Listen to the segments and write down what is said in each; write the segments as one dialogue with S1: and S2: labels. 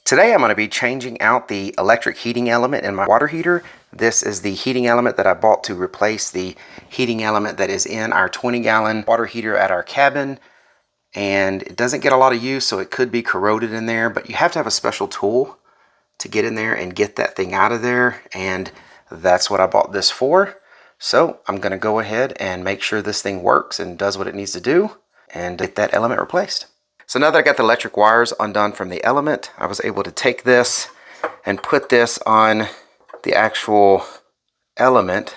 S1: Today I'm going to be changing out the electric heating element in my water heater. This is the heating element that I bought to replace the heating element that is in our 20-gallon water heater at our cabin. And it doesn't get a lot of use, so it could be corroded in there, but you have to have a special tool to get in there and get that thing out of there, and that's what I bought this for. So I'm going to go ahead and make sure this thing works and does what it needs to do and get that element replaced. So now that I got the electric wires undone from the element, I was able to take this and put this on the actual element,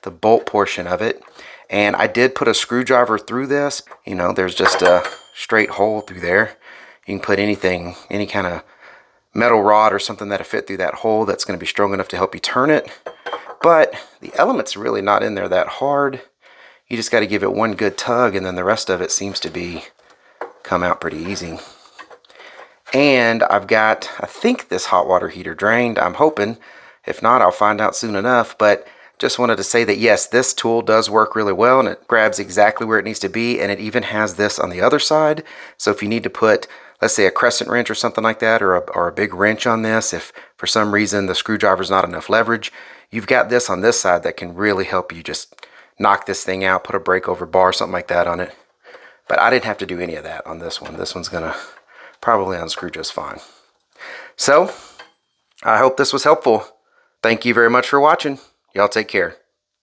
S1: the bolt portion of it. And I did put a screwdriver through this. You know, there's just a straight hole through there. You can put anything, any kind of metal rod or something that'll fit through that hole that's going to be strong enough to help you turn it. But the element's really not in there that hard. You just got to give it one good tug, and then the rest of it seems to be come out pretty easy. And I've got, I think, this hot water heater drained. I'm hoping. If not, I'll find out soon enough. But just wanted to say that yes, this tool does work really well, and it grabs exactly where it needs to be, and it even has this on the other side. So if you need to put, let's say, a crescent wrench or something like that, or a big wrench on this, if for some reason the screwdriver's not enough leverage, you've got this on this side that can really help you just knock this thing out, put a breakover bar, something like that on it. But I didn't have to do any of that on this one. This one's gonna probably unscrew just fine. So, I hope this was helpful. Thank you very much for watching. Y'all take care.